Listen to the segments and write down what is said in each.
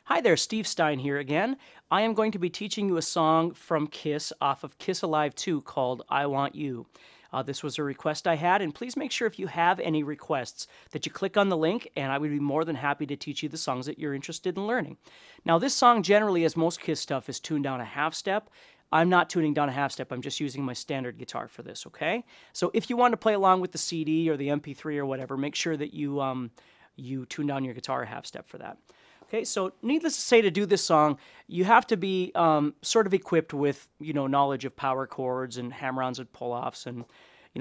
Hi there, Steve Stine here again. I am going to be teaching you a song from Kiss off of Kiss Alive 2 called I Want You. This was a request I had, and please make sure if you have any requests that you click on the link, and I would be more than happy to teach you the songs that you're interested in learning. Now, this song generally, as most Kiss stuff, is tuned down a half step. I'm not tuning down a half step, I'm just using my standard guitar for this, okay? So if you want to play along with the CD or the MP3 or whatever, make sure that you tune down your guitar a half step for that. Okay, so needless to say, to do this song, you have to be sort of equipped with, knowledge of power chords and hammer-ons and pull-offs and,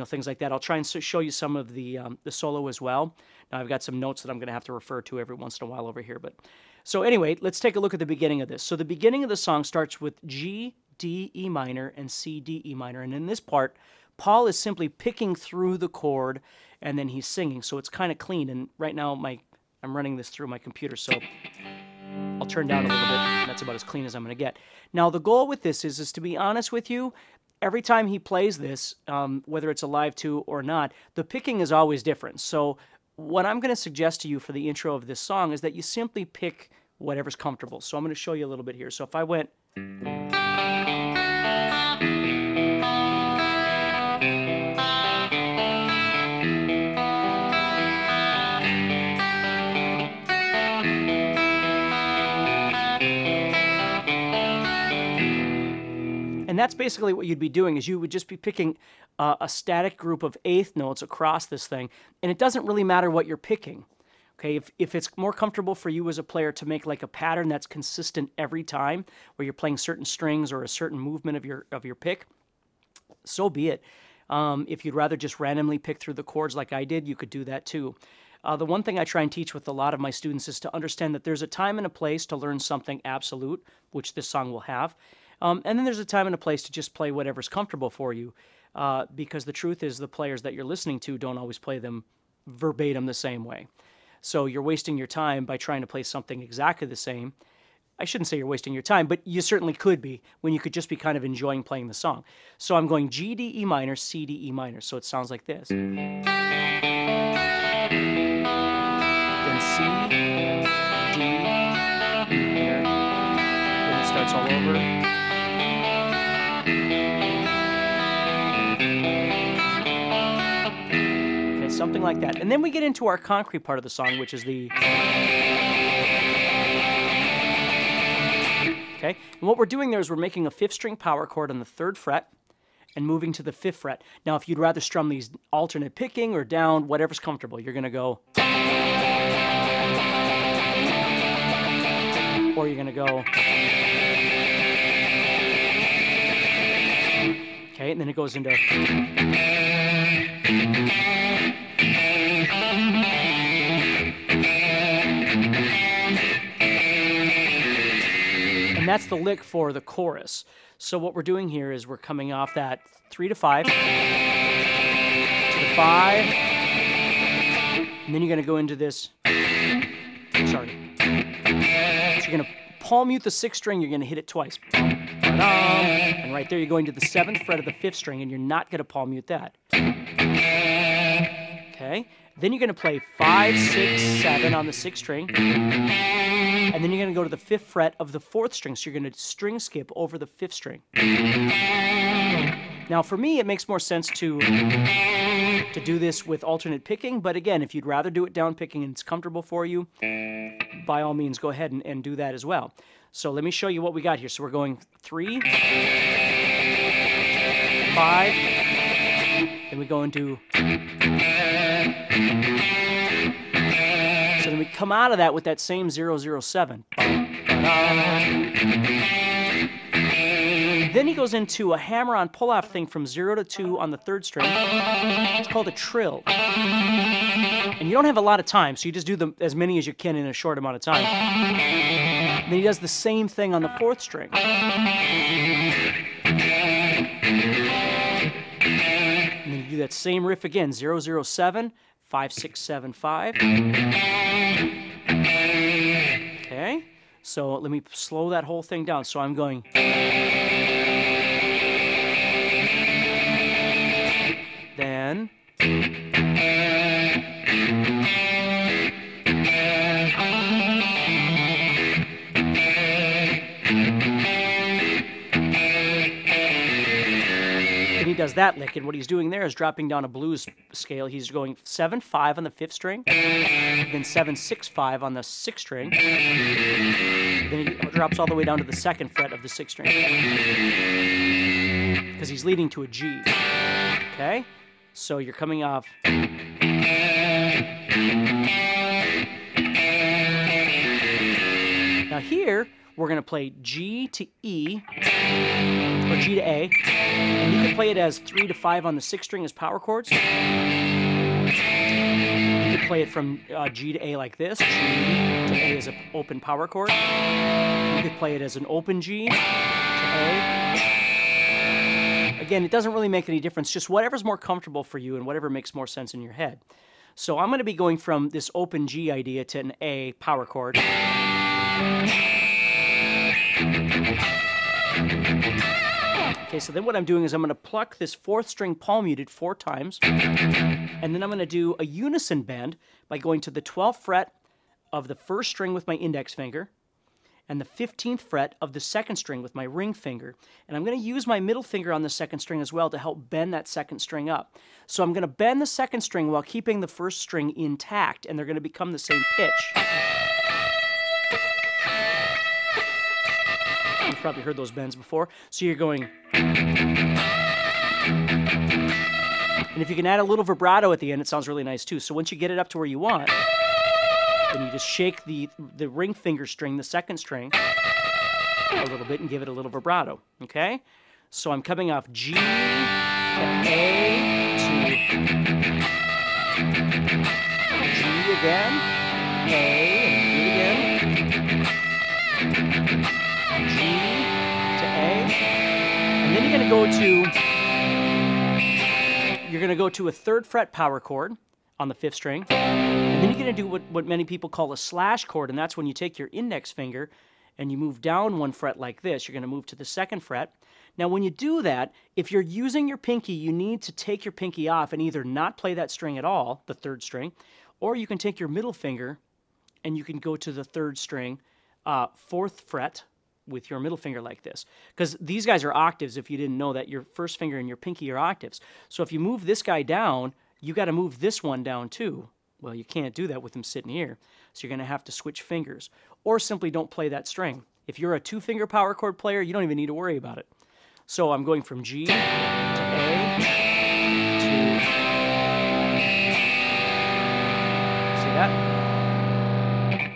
things like that. I'll try and show you some of the solo as well. Now, I've got some notes that I'm going to have to refer to every once in a while over here. So anyway, let's take a look at the beginning of this. So the beginning of the song starts with G, D, E minor, and C, D, E minor. And in this part, Paul is simply picking through the chord, and then he's singing. So it's kind of clean. And right now, I'm running this through my computer, so I'll turn down a little bit. That's about as clean as I'm going to get. Now, the goal with this is to be honest with you, every time he plays this, whether it's a live 2 or not, the picking is always different. So what I'm going to suggest to you for the intro of this song is that you simply pick whatever's comfortable. So I'm going to show you a little bit here. So if I went... And that's basically what you'd be doing, is you would just be picking a static group of eighth notes across this thing, and it doesn't really matter what you're picking. Okay, if it's more comfortable for you as a player to make like a pattern that's consistent every time, where you're playing certain strings or a certain movement of your pick, so be it. If you'd rather just randomly pick through the chords like I did, you could do that too. The one thing I try and teach with a lot of my students is to understand that there's a time and a place to learn something absolute, which this song will have. And then there's a time and a place to just play whatever's comfortable for you, because the truth is the players that you're listening to don't always play them verbatim the same way. So you're wasting your time by trying to play something exactly the same. I shouldn't say you're wasting your time, but you certainly could be, when you could just be kind of enjoying playing the song. So I'm going G, D, E minor, C, D, E minor. So it sounds like this. Then C, D, E minor. Then it starts all over. Something like that. And then we get into our concrete part of the song, which is the... Okay? And what we're doing there is we're making a 5th string power chord on the 3rd fret and moving to the 5th fret. Now, if you'd rather strum these alternate picking or down, whatever's comfortable, you're going to go... Or you're going to go... Okay, and then it goes into... And that's the lick for the chorus. So what we're doing here is we're coming off that 3 to 5, to the 5, and then you're going to go into this, sorry. So you're going to palm mute the 6th string, you're going to hit it twice. And right there you're going to the 7th fret of the 5th string, and you're not going to palm mute that. Okay? Then you're going to play 5, 6, 7 on the 6th string. And then you're going to go to the 5th fret of the 4th string. So you're going to string skip over the 5th string. Now for me, it makes more sense to do this with alternate picking. But again, if you'd rather do it down picking and it's comfortable for you, by all means, go ahead and do that as well. So let me show you what we got here. So we're going 3, 5, then we go into... So then we come out of that with that same 007. Then he goes into a hammer-on pull-off thing from 0 to 2 on the 3rd string. It's called a trill. And you don't have a lot of time, so you just do as many as you can in a short amount of time. And then he does the same thing on the 4th string. And then you do that same riff again, 007, 5, 6, 7, 5. Okay, so let me slow that whole thing down. So I'm going... Then... does that lick, and what he's doing there is dropping down a blues scale. He's going 7/5 on the 5th string, then 7/6/5 on the 6th string, then he drops all the way down to the 2nd fret of the 6th string, because he's leading to a G. Okay? So you're coming off. Now here, we're going to play G to E, or G to A, and you can play it as 3 to 5 on the 6th string as power chords. You can play it from G to A like this, G to A as an open power chord. You could play it as an open G to A. Again, it doesn't really make any difference, just whatever's more comfortable for you and whatever makes more sense in your head. So I'm going to be going from this open G idea to an A power chord. Okay, so then what I'm doing is I'm going to pluck this 4th string palm muted 4 times, and then I'm going to do a unison bend by going to the 12th fret of the 1st string with my index finger, and the 15th fret of the 2nd string with my ring finger. And I'm going to use my middle finger on the 2nd string as well to help bend that 2nd string up. So I'm going to bend the 2nd string while keeping the 1st string intact, and they're going to become the same pitch. You've probably heard those bends before. So you're going. And if you can add a little vibrato at the end, it sounds really nice too. So once you get it up to where you want, then you just shake the ring finger string, the 2nd string, a little bit and give it a little vibrato. Okay? So I'm coming off G to A to G again, A, and do it again. G to A, and then you're going to go to a 3rd fret power chord on the 5th string, and then you're going to do what many people call a slash chord, and that's when you take your index finger and you move down 1 fret like this. You're going to move to the 2nd fret. Now when you do that, if you're using your pinky, you need to take your pinky off and either not play that string at all, the 3rd string, or you can take your middle finger and you can go to the 3rd string, 4th fret, with your middle finger like this. Because these guys are octaves, if you didn't know that. Your 1st finger and your pinky are octaves. So if you move this guy down, you got to move this one down too. Well, you can't do that with him sitting here. So you're going to have to switch fingers. Or simply don't play that string. If you're a 2-finger power chord player, you don't even need to worry about it. So I'm going from G to A to... See that?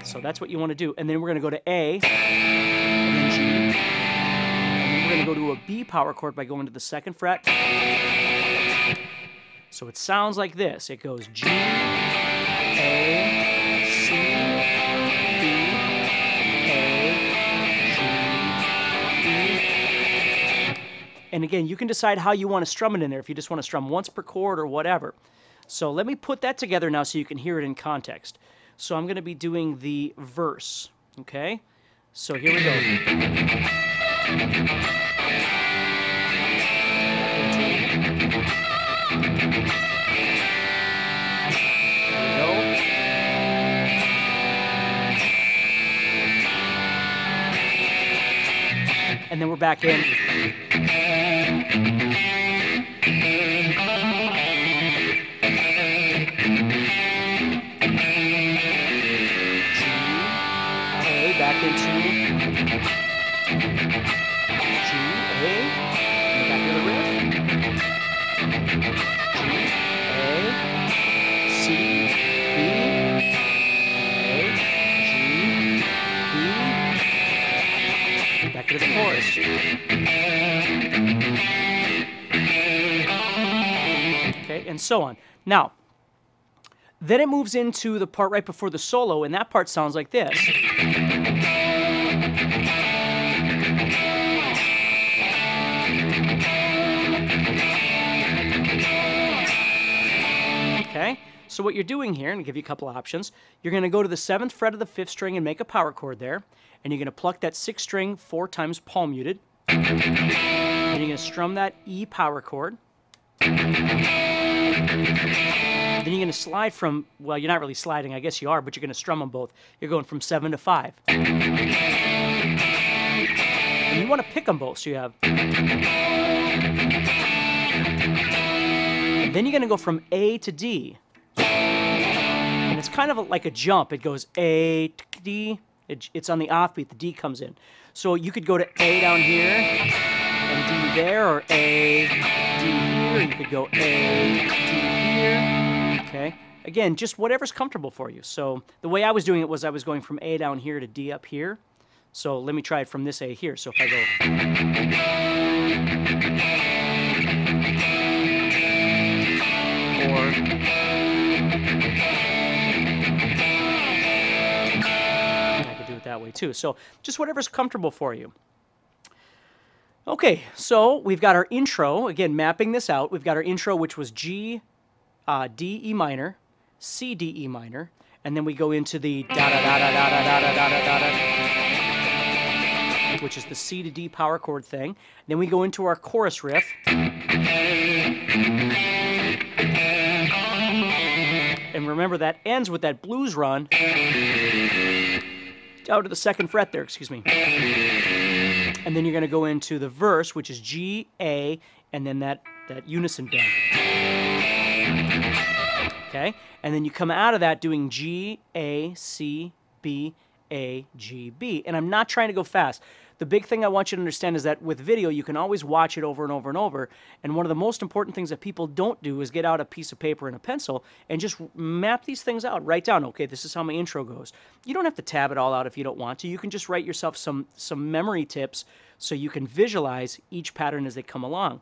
So that's what you want to do. And then we're going to go to A, and then G, and then we're going to go to a B power chord by going to the 2nd fret. So it sounds like this. It goes G, A, C, B, A, G, E. And again, you can decide how you want to strum it in there, if you just want to strum once per chord or whatever. So let me put that together now so you can hear it in context. So I'm going to be doing the verse, okay? So here we go. And then we're back in. Back into G, A, and back to the riff. G, A, C, B, A, G, B, back to the chorus. Okay, and so on. Now, then it moves into the part right before the solo, and that part sounds like this. Okay, so what you're doing here, and I'll give you a couple options, you're going to go to the 7th fret of the 5th string and make a power chord there, and you're going to pluck that 6th string 4 times palm muted, and you're going to strum that E power chord. Then you're going to slide from, well, you're not really sliding, I guess you are, but you're going to strum them both. You're going from 7 to 5. And you want to pick them both, so you have... And then you're going to go from A to D. And it's kind of like a jump. It goes A to D. It's on the offbeat. The D comes in. So you could go to A down here and D there, or A, D here. You could go A, D here. Okay. Again, just whatever's comfortable for you. So the way I was doing it was I was going from A down here to D up here. So let me try it from this A here. So if I go... Or... I could do it that way too. So just whatever's comfortable for you. Okay, so we've got our intro. Again, mapping this out. We've got our intro, which was G, D, E minor, C, D, E minor, and then we go into the da-da-da-da-da-da-da-da-da-da, which is the C to D power chord thing. Then we go into our chorus riff. And remember, that ends with that blues run down to the 2nd fret there, excuse me. And then you're going to go into the verse, which is G, A, and then that unison band. Okay? And then you come out of that doing G, A, C, B, A, G, B. And I'm not trying to go fast. The big thing I want you to understand is that with video, you can always watch it over and over and over. And one of the most important things that people don't do is get out a piece of paper and a pencil and just map these things out. Write down, okay, this is how my intro goes. You don't have to tab it all out if you don't want to. You can just write yourself some memory tips so you can visualize each pattern as they come along.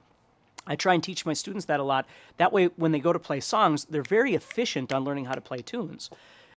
I try and teach my students that a lot. That way, when they go to play songs, they're very efficient on learning how to play tunes.